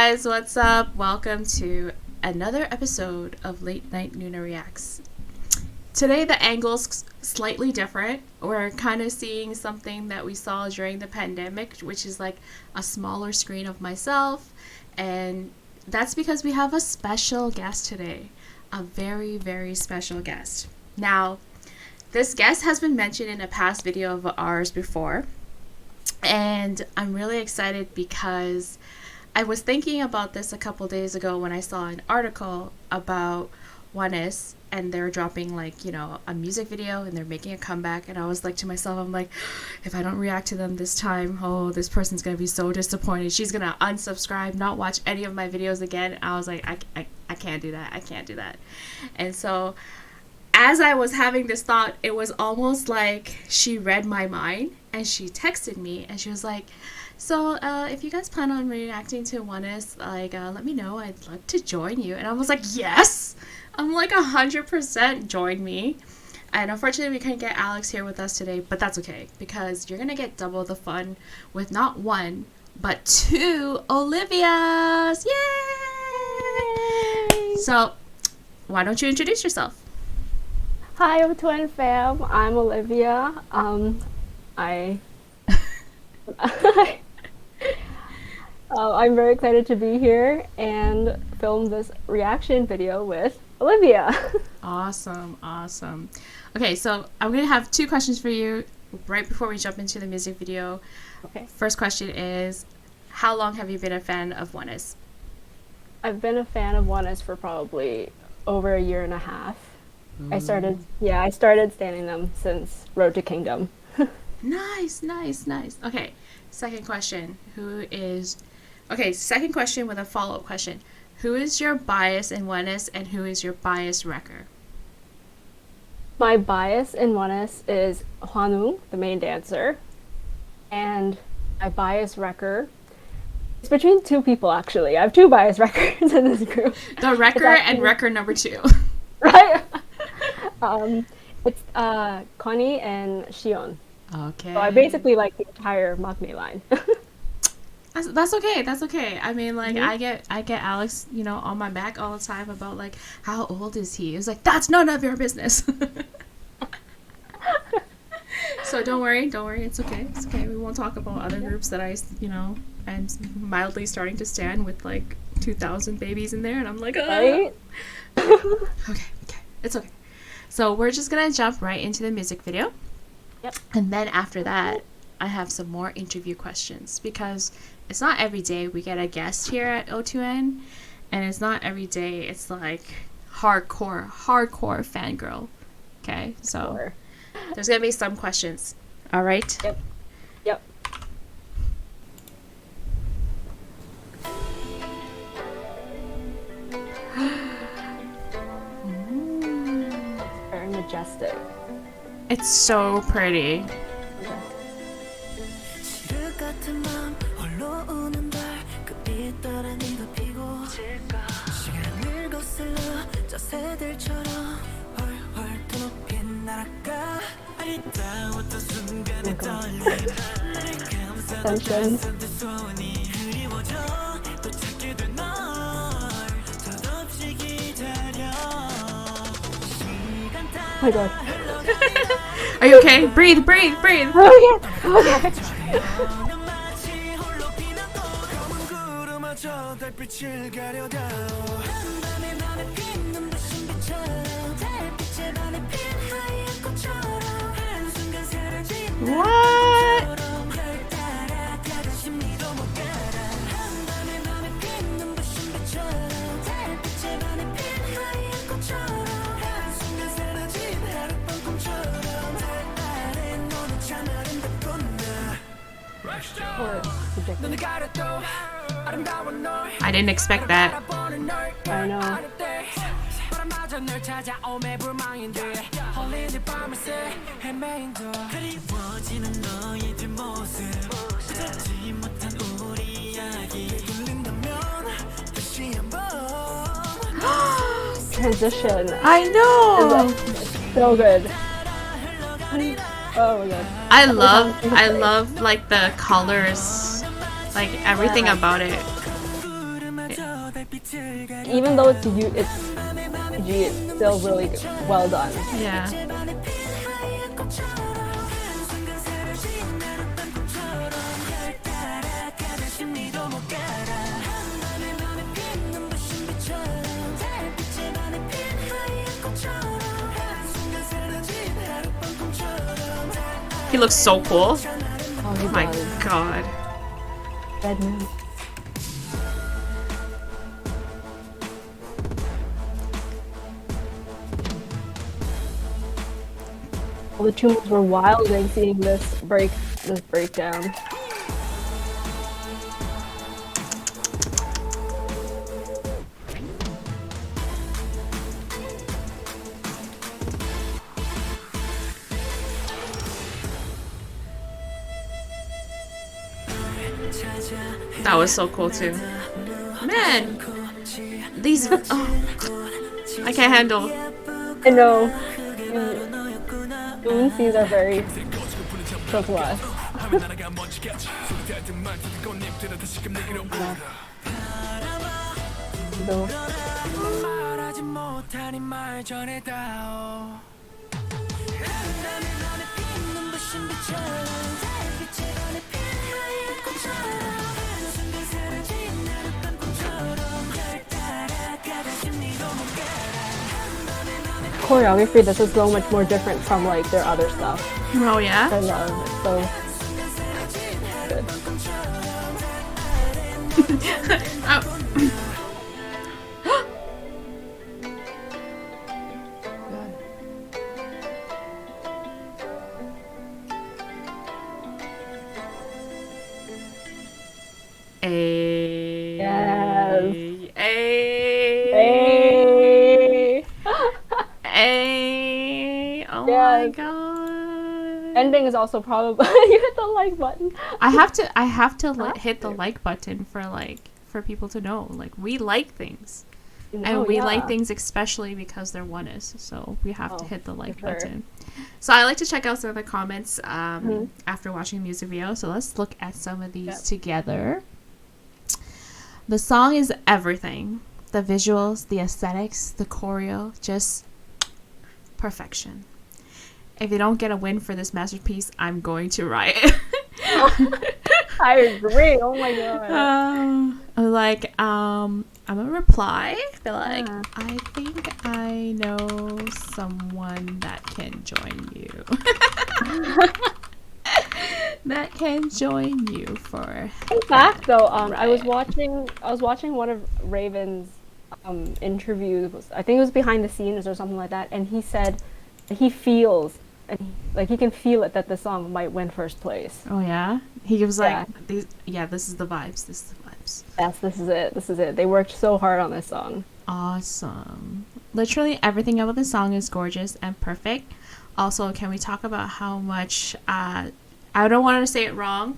guys, what's up? Welcome to another episode of Late Night Nuna Reacts. Today the angle's slightly different. We're kind of seeing something that we saw during the pandemic, which is like a smaller screen of myself, and that's because we have a special guest today. A very, very special guest. Now, this guest has been mentioned in a past video of ours before, and I'm really excited because I was thinking about this a couple days ago when I saw an article about ONEUS, and they're dropping a music video and they're making a comeback, and I was like to myself, I'm like, if I don't react to them this time, oh, this person's gonna be so disappointed. She's gonna unsubscribe, not watch any of my videos again. I was like, I can't do that. I can't do that. And so as I was having this thought, it was almost like she read my mind and she texted me and she was like, so if you guys plan on reacting to ONEUS, let me know. I'd love to join you. And I was like, yes, I'm like 100% join me. And unfortunately we couldn't get Alex here with us today, but that's okay because you're gonna get double the fun with not one but two Olivias. Yay! So why don't you introduce yourself? Hi, Twin fam. I'm Olivia. I'm very excited to be here and film this reaction video with Olivia. Awesome. Okay, so I'm going to have two questions for you right before we jump into the music video. Okay. First question is, how long have you been a fan of ONEUS? I've been a fan of ONEUS for probably over a year and a half. I started standing them since Road to Kingdom. Nice. Okay, second question with a follow-up question. Who is your bias in ONEUS and who is your bias wrecker? My bias in ONEUS is Hwanwoong, the main dancer, and my bias wrecker is between two people, actually. I have two bias wreckers in this group. The wrecker and wrecker number two. Right? It's Connie and Shion. Okay. So I basically like the entire Maknae line. That's okay. I mean, I get Alex, on my back all the time about how old is he? It was like, that's none of your business. So don't worry, it's okay. We won't talk about other groups that I'm mildly starting to stand with 2,000 babies in there, and I'm like, oh. Right? Okay, it's okay. So we're just gonna jump right into the music video. Yep. And then after that, I have some more interview questions because it's not every day we get a guest here at O2N, and it's not every day it's hardcore fangirl. Okay, so there's gonna be some questions. All right. Yep. Very majestic. It's so pretty. Tension. Oh my god. Are you okay? Breathe. Oh yeah. What? I didn't expect that. I know. Transition. I know. So good. Oh my god. I love like the colors, like everything about it. even though it's G, it's still really good. Well done. Yeah. He looks so cool. Oh, he My does. god. Red Moon. All the two moves were wilding seeing this breakdown. That was so cool too. Man, these. Oh, I can't handle. I know. Moon scenes are very so for us. No. Choreography, this is so much more different from like their other stuff. Oh yeah. I love it. So good. A. Yes. A. Hey. A. Oh my Yes. god. Ending is also probably you hit the like button. I have to Have hit the to. like button for people to know like we like things. Oh, And we like yeah. things especially because they're ONEUS, so we have to Oh, hit the like for sure. button. So I like to check out some of the comments Mhm. after watching the music video. So let's look at some of these Yep. together. The song is everything. The visuals, the aesthetics, the choreo, just perfection. If you don't get a win for this masterpiece, I'm going to riot. I agree. Oh my god. I'm gonna reply. Be like, Yeah. I think I know someone that can join you. That can join you for. Fun fact though, I was Right. watching one of Raven's interviews. I think it was behind the scenes or something like that, and he said that he feels like he can feel it that the song might win first place. Oh yeah, he was like, Yeah. these. Yeah, this is the vibes. This is the vibes. Yes, this is it. This is it. They worked so hard on this song. Awesome. Literally everything about the song is gorgeous and perfect. Also, can we talk about how much I don't want to say it wrong.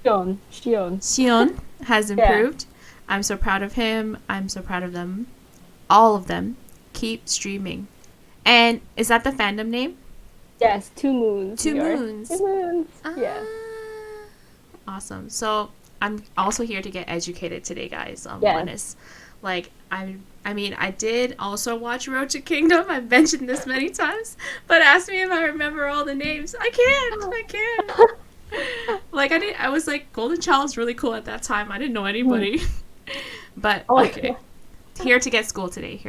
Shion. Sion has improved. I'm so proud of him. I'm so proud of them. All of them. Keep streaming. And is that the fandom name? Yes, 2 moons. Two we are. Moons. 2 moons. Yeah. Awesome. So I'm also here to get educated today, guys, on Yes. ONEUS. Like I mean, I did also watch Road to Kingdom. I've mentioned this many times, but ask me if I remember all the names. I can't. Like I was like Golden Child's really cool at that time. I didn't know anybody. But Oh my okay. God. Here to get school today.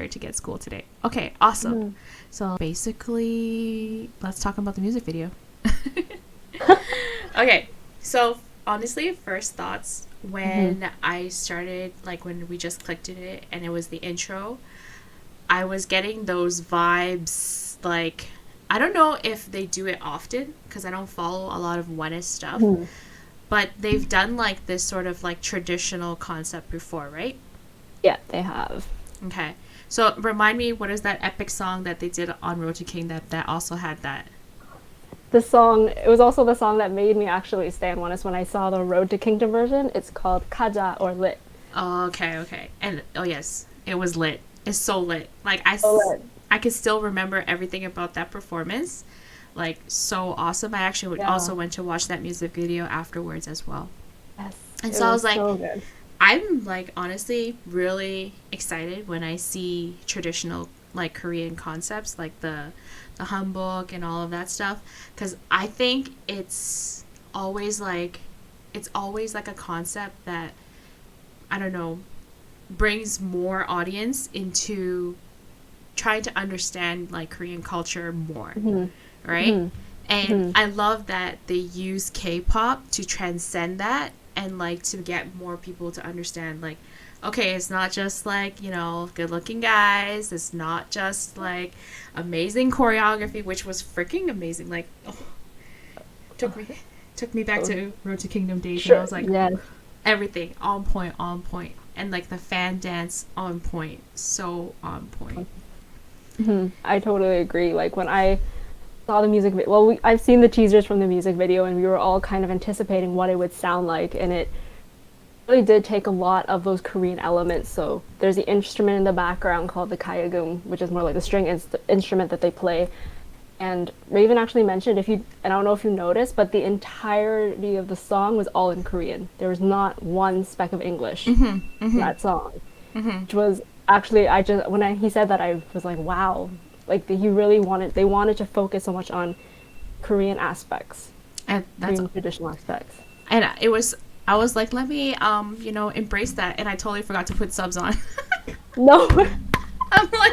Okay, awesome. Mhm. So basically, let's talk about the music video. Okay, so honestly, first thoughts when I started, like when we just clicked in it and it was the intro, I was getting those vibes. Like, I don't know if they do it often because I don't follow a lot of ONEUS stuff, but they've done like this sort of like traditional concept before, right? Yeah, they have. Okay. So remind me, what is that epic song that they did on Road to King that also had that? The song, it was also the song that made me actually stan ONEUS when I saw the Road to Kingdom version. It's called Kaja or Lit. Oh, okay. And oh yes, it was lit. It's so lit. Like So lit. I can still remember everything about that performance. Like so awesome. I actually Yeah. also went to watch that music video afterwards as well. Yes. And it so I was like, so good. I'm like honestly really excited when I see traditional like Korean concepts like the hanbok and all of that stuff, because I think it's always like a concept that, I don't know, brings more audience into trying to understand like Korean culture more, right? And I love that they use K-pop to transcend that and like to get more people to understand like, okay, it's not just like, you know, good looking guys, it's not just like amazing choreography, which was freaking amazing. Like, oh, took me back to Road to Kingdom days. Sure. And I was like, Yes. everything on point, on point. And like the fan dance on point, so on point. I totally agree. Like when I saw the music video, well, I've seen the teasers from the music video, and we were all kind of anticipating what it would sound like, and it really did take a lot of those Korean elements. So there's the instrument in the background called the kayagum, which is more like the string instrument that they play. And Raven actually mentioned, and I don't know if you noticed, but the entirety of the song was all in Korean. There was not one speck of English in that song, which was actually, he said that, I was like, wow, like they wanted to focus so much on Korean aspects, And that's Korean traditional aspects. and I was like, let me you know, embrace that, and I totally forgot to put subs on. No. I'm like,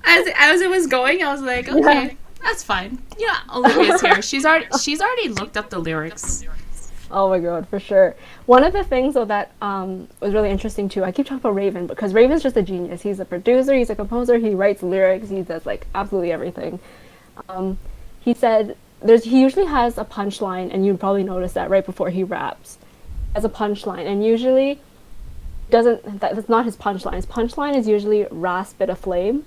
as it was going, I was like, okay, Yeah. that's fine. Yeah, Olivia's here. She's already looked up the lyrics. Oh my god, for sure. One of the things though that was really interesting too, I keep talking about Raven because Raven's just a genius. He's a producer, he's a composer, he writes lyrics, he does like absolutely everything. He said he usually has a punchline, and you'd probably notice that right before he raps. As a punchline, and usually that's not his punchline. His punchline is usually "Ras bit of flame."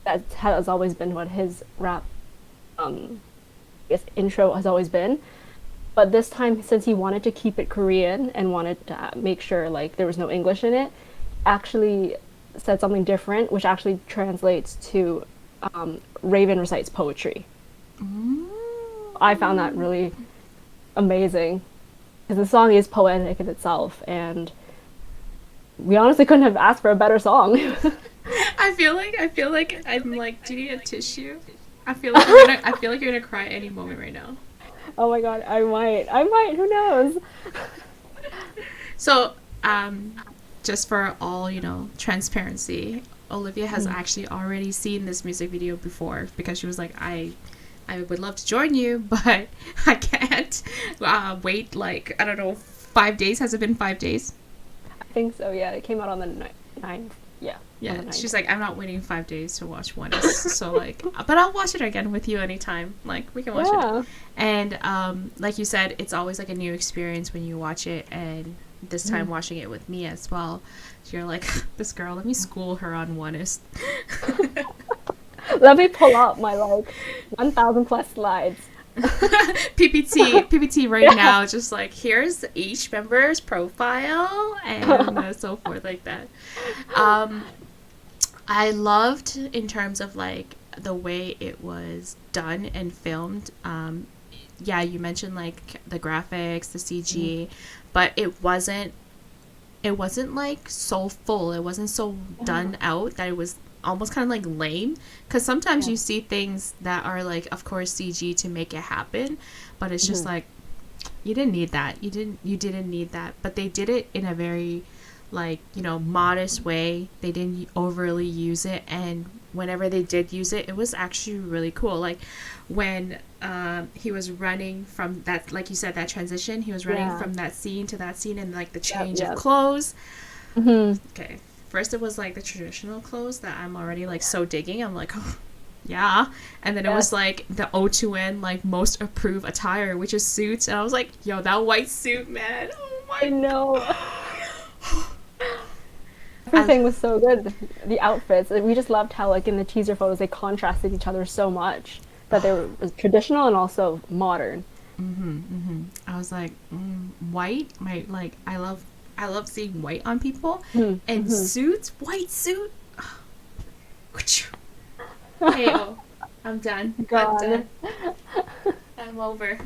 That has always been what his rap I guess intro has always been. But this time, since he wanted to keep it Korean and wanted to make sure like there was no English in it, actually said something different, which actually translates to Raven recites poetry. I found that really amazing because the song is poetic in itself, and we honestly couldn't have asked for a better song. I feel like I'm like, do you need a tissue? I feel like you're gonna cry any moment right now. Oh my god, I might, who knows? So, just for all, you know, transparency, Olivia has actually already seen this music video before, because she was like, I would love to join you, but I can't wait, like, I don't know, 5 days. Has it been 5 days? I think so, yeah. It came out on the 9th. Yeah. Yeah, on the 9th. she's like, I'm not waiting 5 days to watch ONEUS. So, like, but I'll watch it again with you anytime. Like, we can watch it. And, like you said, it's always, like, a new experience when you watch it. And this time watching it with me as well. You're like, this girl, let me school her on ONEUS. Let me pull up my, like, 1,000 plus slides. PPT right now, just like, here's each member's profile and so forth like that. I loved, in terms of like the way it was done and filmed. Yeah, you mentioned like the graphics, the CG, but it wasn't like so full. It wasn't so done out that it was almost kind of like lame, because sometimes you see things that are like, of course, CG to make it happen, but it's just like, you didn't need that. You didn't need that. But they did it in a very, like, you know, modest way. They didn't overly use it, and whenever they did use it, it was actually really cool. Like when he was running from that, like you said, that transition, he was running from that scene to that scene, and like the change of clothes. Okay, first it was like the traditional clothes that I'm already like so digging. I'm like, oh yeah. And then it was like the O2N like most approved attire, which is suits, and I was like, yo, that white suit, man, oh my I know. Everything was so good. The outfits, we just loved how like in the teaser photos they contrasted each other so much, that they were traditional and also modern. I was like, white, I love seeing white on people, and suits, white suit. Hey, I'm done. God. I'm over.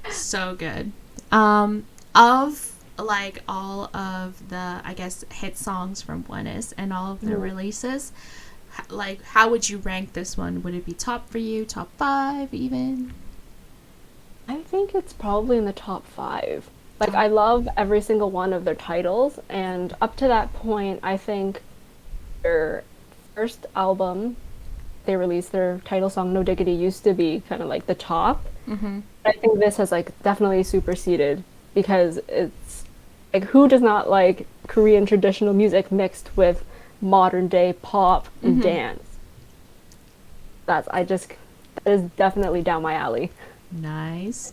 So good. Of like all of the, I guess, hit songs from ONEUS and all of their releases, like how would you rank this one? Would it be top for you, top 5 even? I think it's probably in the top 5. Like, I love every single one of their titles, and up to that point, I think their first album, they released their title song, No Diggity, used to be kind of like the top. I think this has like definitely superseded, because it's like, who does not like Korean traditional music mixed with modern day pop and dance? That is definitely down my alley. Nice.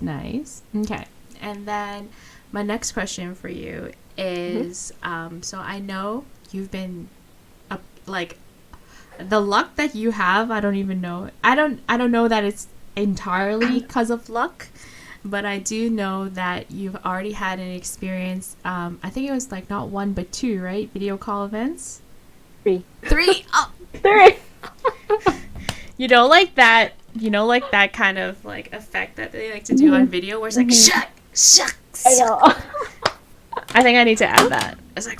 Okay. And then my next question for you is, so I know you've been like, the luck that you have, I don't even know. I don't know that it's entirely because of luck, but I do know that you've already had an experience. I think it was like not 1 but 2, right? Video call events. 3. 3. Oh, 3. you know, like that. You know, like that kind of like effect that they like to do on video, where it's like shuck. I know. I think I need to add that. It's like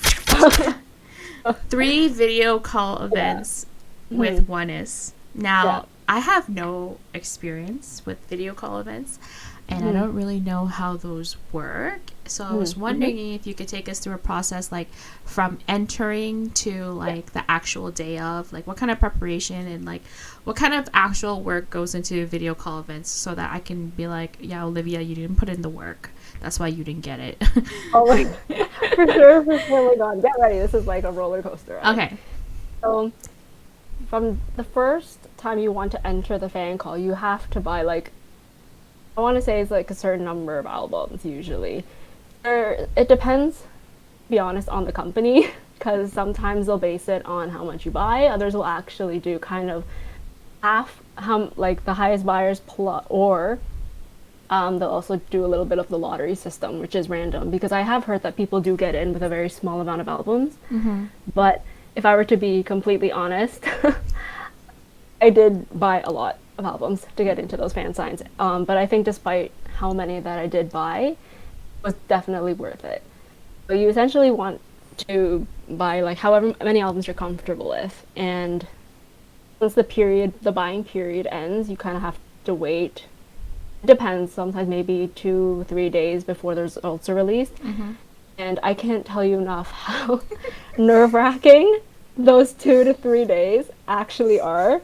3 video call events with ONEUS. Now, I have no experience with video call events, and I don't really know how those work. So I was wondering if you could take us through a process, like from entering to like the actual day of, like what kind of preparation and like what kind of actual work goes into video call events, so that I can be like, yeah, Olivia, you didn't put in the work. That's why you didn't get it. Oh my god. For sure. Oh my god. Get ready. This is like a roller coaster. Right? Okay. So, from the first time you want to enter the fan call, you have to buy like, I want to say it's like a certain number of albums usually. It depends, to be honest, on the company, because sometimes they'll base it on how much you buy. Others will actually do kind of half, like the highest buyers plus, or they'll also do a little bit of the lottery system, which is random, because I have heard that people do get in with a very small amount of albums. But if I were to be completely honest, I did buy a lot of albums to get into those fan signs. But I think despite how many that I did buy, it was definitely worth it. So you essentially want to buy like however many albums you're comfortable with, and once the buying period ends, you kind of have to wait. It depends, sometimes maybe 2-3 days before the results are released. And I can't tell you enough how nerve-wracking those 2 to 3 days actually are.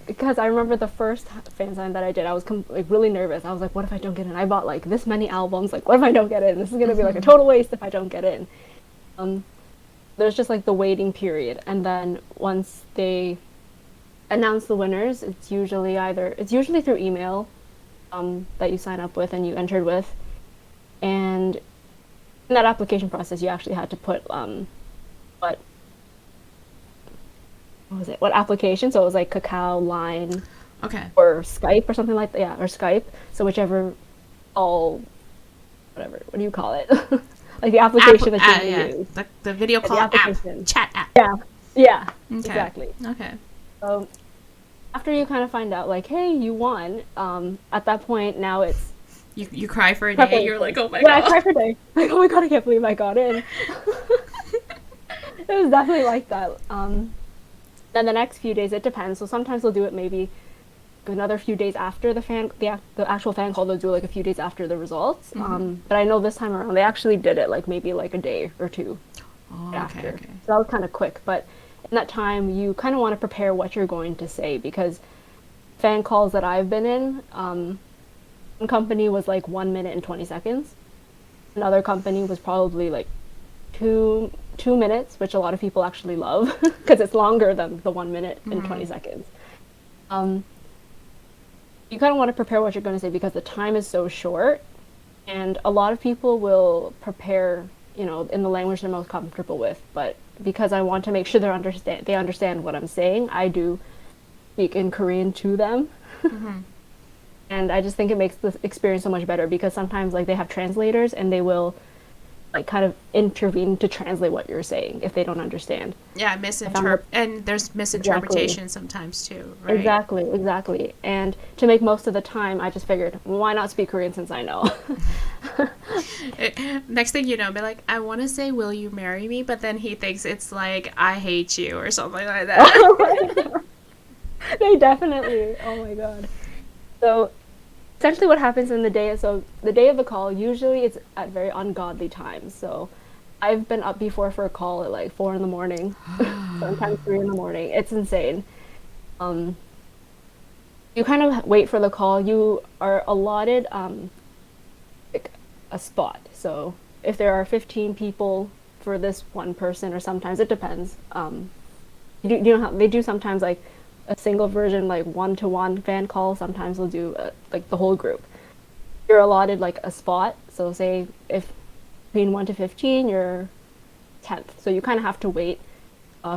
Because I remember the first fan sign that I did, I was like really nervous. I was like, what if I don't get in? I bought like this many albums. Like, what if I don't get in? This is going to be like a total waste if I don't get in. There's just like the waiting period. And then once they announce the winners, it's usually through email that you sign up with and you entered with. And in that application process, you actually had to put what application? So it was like Kakao, Line, or Skype or something like that. Yeah, or Skype. So whichever, whatever. What do you call it? Like the application that you use. The video call app, chat app. Yeah, okay. Exactly. Okay. So after you kind of find out, like, hey, you won. At that point, now it's you cry for a day. You're like, oh my god. god. Yeah, I cry for a day. Like, oh my god, I can't believe I got in. It was definitely like that. Then the next few days, it depends. So sometimes they'll do it maybe another few days after the actual fan call. They'll do like a few days after the results. But I know this time around they actually did it like maybe like a day or two after. Okay. So that was kind of quick. But in that time, you kind of want to prepare what you're going to say, because fan calls that I've been in, one company was like 1 minute and 20 seconds. Another company was probably like 2 minutes, which a lot of people actually love because it's longer than the 1 minute and 20 seconds. You kind of want to prepare what you're going to say because the time is so short, and a lot of people will prepare, in the language they're most comfortable with. But because I want to make sure they understand what I'm saying, I do speak in Korean to them. And I just think it makes the experience so much better, because sometimes like they have translators and they will like kind of intervene to translate what you're saying if they don't understand. Yeah, and there's misinterpretation sometimes too, right? Exactly. And to make most of the time, I just figured, why not speak Korean since I know? Next thing you know, be like, I want to say, will you marry me? But then he thinks it's like, I hate you or something like that. They definitely. Oh my god. So essentially what happens in the day, so the day of the call, usually it's at very ungodly times. So I've been up before for a call at like 4 in the morning, sometimes 3 in the morning. It's insane. Um, you kind of wait for the call. You are allotted like a spot. So if there are 15 people for this one person, or sometimes it depends. You know how they do sometimes like a single version, like one-to-one fan call. Sometimes they'll do like the whole group. You're allotted like a spot. So say if between 1 to 15, you're 10th. So you kind of have to wait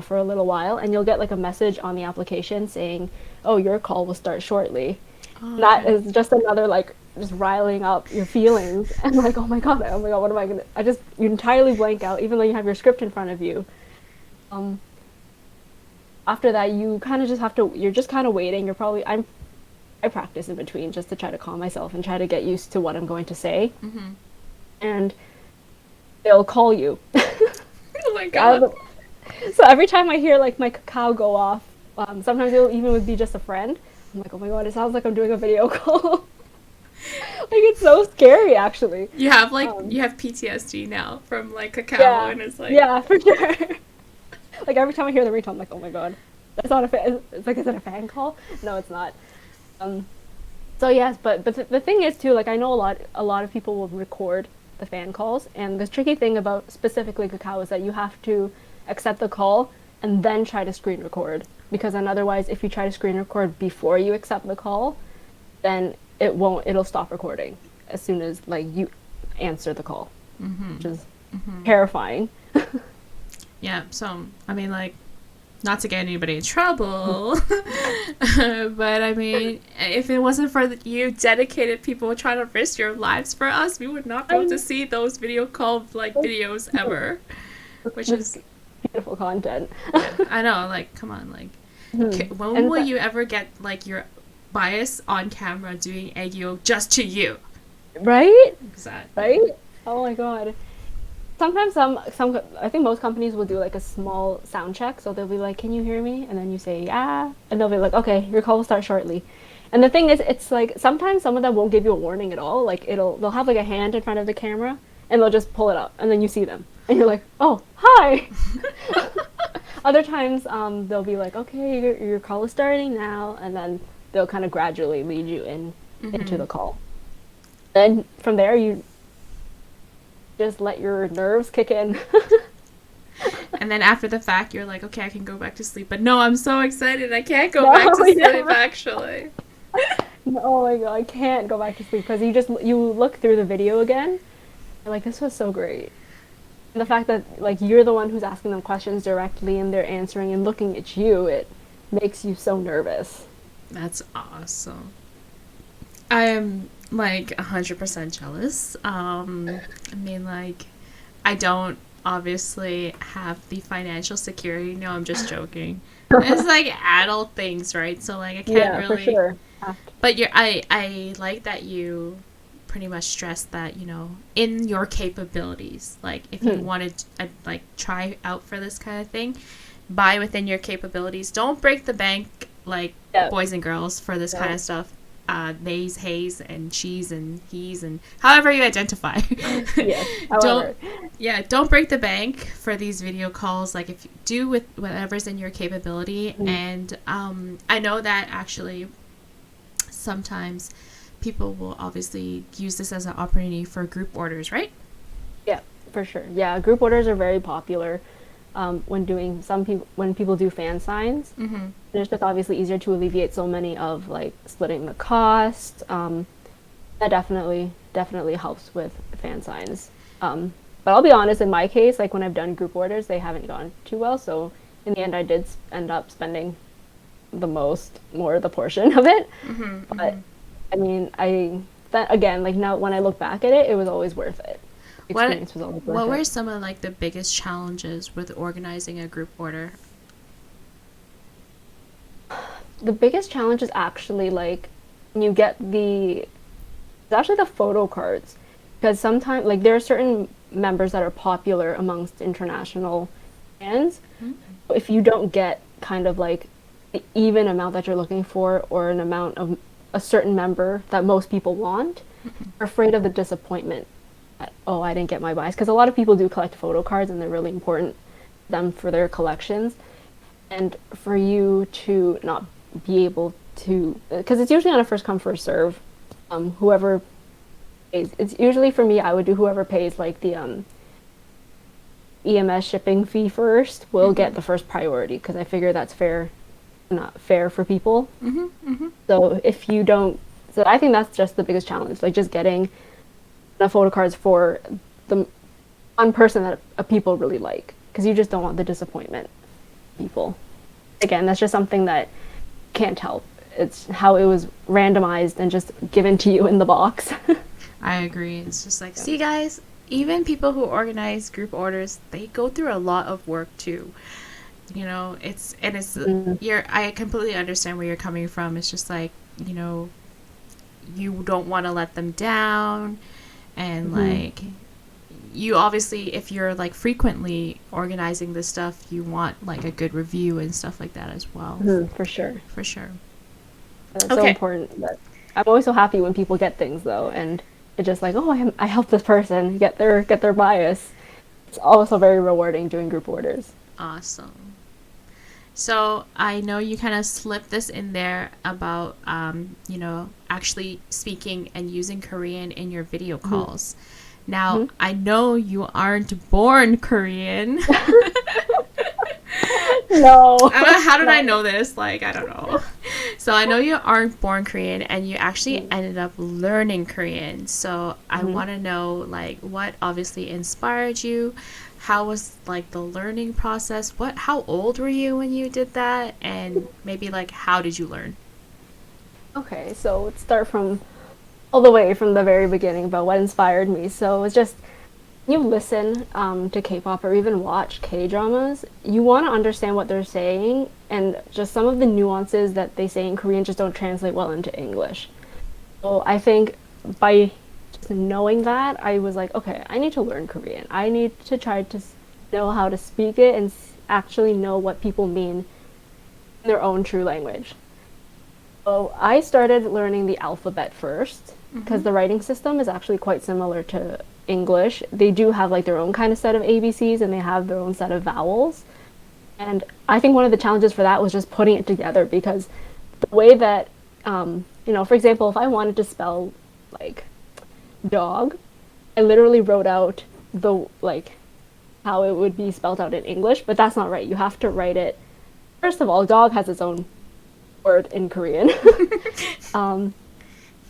for a little while, and you'll get like a message on the application saying, "Oh, your call will start shortly." Oh, That okay. is just another like just riling up your feelings, and like, oh my god, what am I gonna? You entirely blank out, even though you have your script in front of you. Um, After that, you kind of just have to. You're just kind of waiting. I practice in between just to try to calm myself and try to get used to what I'm going to say, Mm-hmm. and they'll call you. Oh my Out god. of So every time I hear like my cacao go off, sometimes it'll even would be just a friend. I'm like, oh my god, it sounds like I'm doing a video call. Like it's so scary, actually. You Um, have PTSD now from like cacao, yeah, and it's like, yeah, for sure. Like every time I hear the ringtone, I'm like, oh my god, that's not a fan. It's like, is it a fan call? No, it's not. Um, so yes, but the thing is too, like I know a lot of people will record the fan calls, and the tricky thing about specifically cacao is that you have to accept the call and then try to screen record, because then otherwise, if you try to screen record before you accept the call, then it'll stop recording as soon as like you answer the call, which is terrifying. yeah. So I mean, like, not to get anybody in trouble, but I mean, if it wasn't for you dedicated people trying to risk your lives for us, we would not be able to I see those video call like videos ever. Which That's is, beautiful content. yeah, I know. Like, come on, like, when And will you ever get like your bias on camera doing aegyo just to you? right? Exactly. Right? Oh my god. Sometimes some I think most companies will do like a small sound check, so they'll be like, "Can you hear me?" And then you say, "Yeah," and they'll be like, "Okay, your call will start shortly." And the thing is, it's like sometimes some of them won't give you a warning at all. Like they'll have like a hand in front of the camera, and they'll just pull it up, and then you see them, and you're like, "Oh, hi." Other times, they'll be like, "Okay, your call is starting now," and then they'll kind of gradually lead you into the call. Then from there, you just let your nerves kick in. And then after the fact, you're like, okay, I can go back to sleep. But no, I'm so excited. I can't go No, back to sleep, yeah. actually. Oh my god, I can't go back to sleep because you look through the video again. You're like, this was so great. And the fact that like you're the one who's asking them questions directly and they're answering and looking at you, it makes you so nervous. That's awesome. I am like 100% jealous. I mean, like, I don't obviously have the financial security. No, I'm just joking. It's like adult things, right? So like I can't Yeah, for really. sure. But I like that you pretty much stress that, in your capabilities. Like if you wanted to like try out for this kind of thing, buy within your capabilities. Don't break the bank like Yeah. boys and girls for this kind No. of stuff. Theys, hays, and she's and he's and however you identify. Yes. don't However. don't break the bank for these video calls. Like if you do with whatever's in your capability. And I know that actually sometimes people will obviously use this as an opportunity for group orders, right? Yeah, for sure. Yeah, group orders are very popular when people do fan signs. Mm-hmm. And it's just obviously easier to alleviate so many of like splitting the cost. That definitely helps with fan signs. But I'll be honest, in my case, like when I've done group orders, they haven't gone too well. So in the end, I did end up spending more of the portion of it. Mm-hmm. But I mean, that again, like now when I look back at it, it was always worth it. What Experience was always worth what were it. some of like the biggest challenges with organizing a group order? The biggest challenge is actually like when you get it's actually the photo cards. because sometimes like there are certain members that are popular amongst international fans. If you don't get kind of like the even amount that you're looking for or an amount of a certain member that most people want, you're afraid of the disappointment that, oh, I didn't get my bias. Because a lot of people do collect photo cards and they're really important to them for their collections. And for you to not be able to, because it's usually on a first come, first serve, whoever pays, it's usually for me, I would do whoever pays like the EMS shipping fee first will get the first priority because I figure that's fair, not fair for people. So if you don't, so I think that's just the biggest challenge, like just getting enough photo cards for the one person that people really like, because you just don't want the disappointment of people. Again, that's just something that can't help. It's how it was randomized and just given to you in the box. I agree. It's just like, see, guys, even people who organize group orders, they go through a lot of work too. You know, it's I completely understand where you're coming from. It's just like, you know, you don't want to let them down, and like you obviously, if you're like frequently organizing this stuff, you want like a good review and stuff like that as well. For sure. It's so important. But I'm always so happy when people get things though, and it's just like, oh, I helped this person get their bias. It's also very rewarding doing group orders. Awesome. So I know you kind of slipped this in there about, you know, actually speaking and using Korean in your video calls. Now, I know you aren't born Korean. No. How did I know this? Like, I don't know. So I know you aren't born Korean, and you actually ended up learning Korean. So I want to know, like, what obviously inspired you? How was, like, the learning process? How old were you when you did that? And maybe, like, how did you learn? Okay, so let's start from all the way from the very beginning about what inspired me. So it's just, you listen to K-pop or even watch K-dramas, you want to understand what they're saying, and just some of the nuances that they say in Korean just don't translate well into English. So I think by just knowing that, I was like, okay, I need to learn Korean. I need to try to know how to speak it and actually know what people mean in their own true language. So I started learning the alphabet first, because the writing system is actually quite similar to English. They do have like their own kind of set of ABCs, and they have their own set of vowels. And I think one of the challenges for that was just putting it together, because the way that, you know, for example, if I wanted to spell like dog, I literally wrote out the, like, how it would be spelled out in English, but that's not right. You have to write it. First of all, dog has its own word in Korean.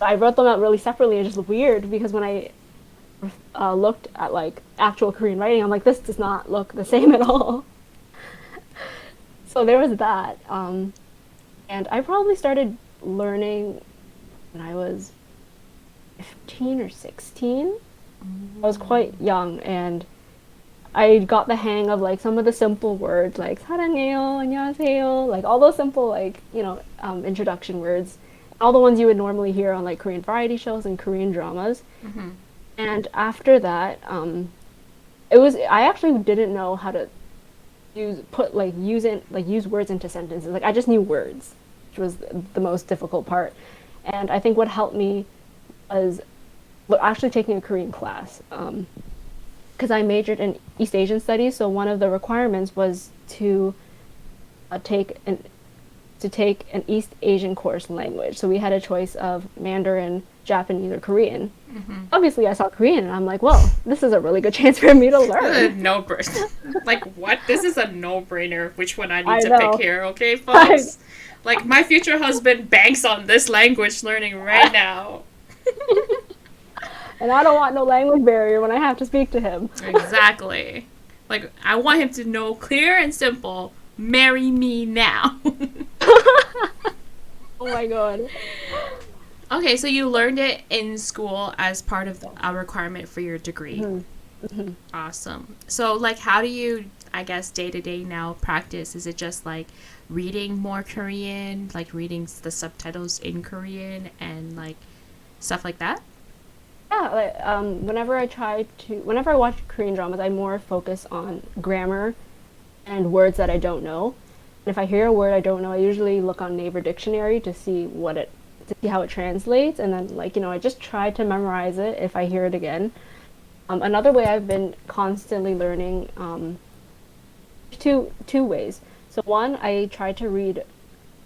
I wrote them out really separately. It's just weird because when I looked at like actual Korean writing, I'm like, this does not look the same at all. So there was that. And I probably started learning when I was 15 or 16. I was quite young, and I got the hang of like some of the simple words like 사랑해요, 안녕하세요, like all those simple, like, you know, introduction words, all the ones you would normally hear on like Korean variety shows and Korean dramas. And after that, I actually didn't know how to use words into sentences. Like I just knew words, which was the most difficult part. And I think what helped me was actually taking a Korean class. Because I majored in East Asian studies, so one of the requirements was to take an East Asian course in language. So we had a choice of Mandarin, Japanese, or Korean. Obviously, I saw Korean, and I'm like, well, this is a really good chance for me to learn. Like, what? This is a no-brainer. Which one I need to pick here, okay, folks? Like, my future husband banks on this language learning right now. And I don't want no language barrier when I have to speak to him. Exactly. Like, I want him to know clear and simple, marry me now. Oh my god. Okay, so you learned it in school as part of a requirement for your degree. Awesome. So, like, how do you, I guess, day-to-day now practice? Is it just, like, reading more Korean, like, reading the subtitles in Korean and, like, stuff like that? Yeah, like, whenever I watch Korean dramas, I more focus on grammar and words that I don't know. And if I hear a word I don't know, I usually look on Naver Dictionary to see how it translates, and then like I just try to memorize it if I hear it again. Another way I've been constantly learning, two ways. So one, I try to read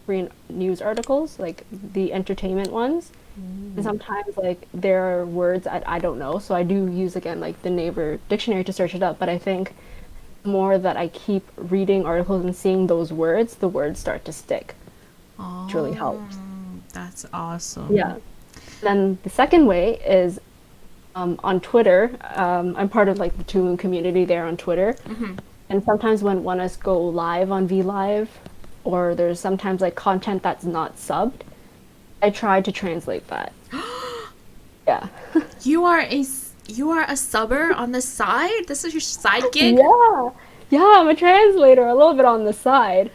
Korean news articles, like the entertainment ones. And sometimes like there are words that I don't know, so I do use again like the Naver Dictionary to search it up. But I think the more that I keep reading articles and seeing those words, the words start to stick, which really helps. That's awesome. Yeah. Then the second way is on Twitter. I'm part of like the Tulum community there on Twitter, and sometimes when ONEUS go live on V Live, or there's sometimes like content that's not subbed, I try to translate that. Yeah. You are a subber on the side? This is your side gig? Yeah. Yeah, I'm a translator, a little bit on the side.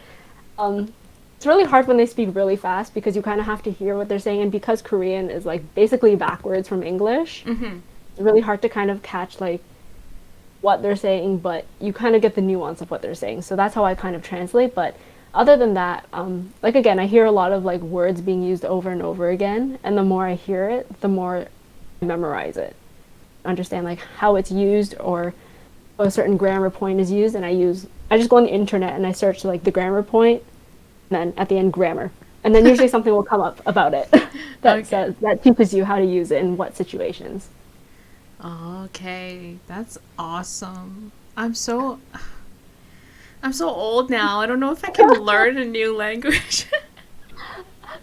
It's really hard when they speak really fast because you kind of have to hear what they're saying, and because Korean is like basically backwards from English, it's really hard to kind of catch like what they're saying, but you kind of get the nuance of what they're saying. So that's how I kind of translate. But other than that, like again, I hear a lot of like words being used over and over again, and the more I hear it, the more I memorize it, understand like how it's used, or a certain grammar point is used, and I just go on the internet and I search like the grammar point, and then at the end grammar, and then usually something will come up about it that says that teaches you how to use it in what situations. Okay, that's awesome. I'm so old now. I don't know if I can learn a new language.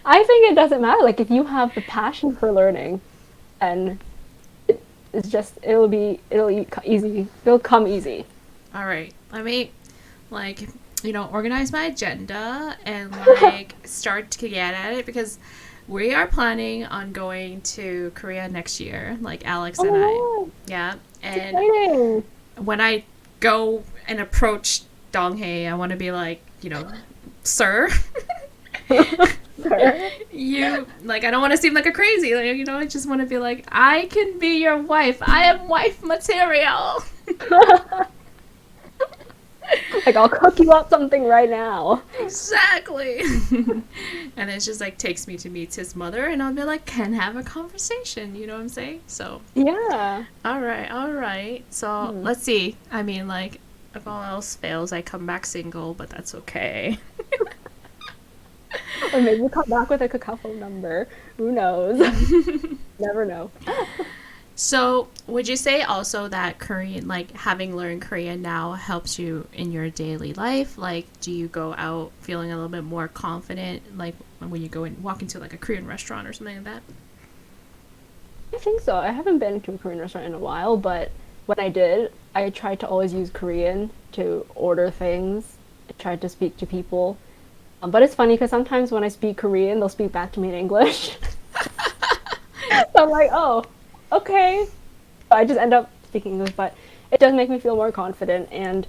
I think it doesn't matter. Like if you have the passion for learning, and it's just easy. It'll come easy. All right. Let me like organize my agenda and like start to get at it, because we are planning on going to Korea next year, like Alex and I. Yeah. And Exciting. when I go and approach Donghae, I want to be like, sir, you like, I don't want to seem like a crazy, like, I just want to be like, I can be your wife. I am wife material. Like I'll cook you up something right now. Exactly. And it's just like takes me to meet his mother, and I'll be like, can have a conversation. You know what I'm saying? So Yeah. all right. So let's see. I mean, like, if all else fails, I come back single, but that's okay. Or maybe come back with like a couple number. Who knows? Never know. So, would you say also that Korean, like having learned Korean now, helps you in your daily life? Like, do you go out feeling a little bit more confident, like when you go and walk into like a Korean restaurant or something like that? I think so. I haven't been to a Korean restaurant in a while, but when I did, I tried to always use Korean to order things. I tried to speak to people. But it's funny because sometimes when I speak Korean, they'll speak back to me in English. So I'm like, oh, okay. So I just end up speaking English, but it does make me feel more confident. And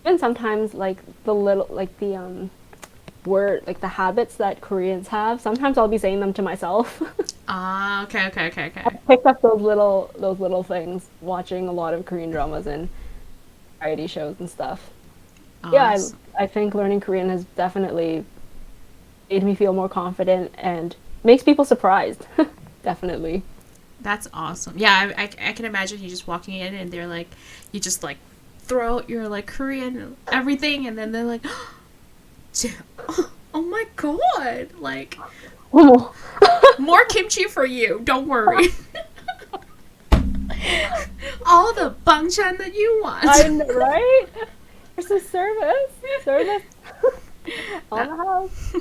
even sometimes, like the word, like the habits that Koreans have, sometimes I'll be saying them to myself. Ah, okay. I picked up those little things watching a lot of Korean dramas and variety shows and stuff. Yeah, Awesome. I think learning Korean has definitely made me feel more confident and makes people surprised. Definitely. That's awesome. Yeah, I can imagine you just walking in and they're like, you just like throw out your like Korean everything, and then they're like, oh my god, like Oh, more kimchi for you. Don't worry. All the banchan that you want. I know, right? There's some service on the house.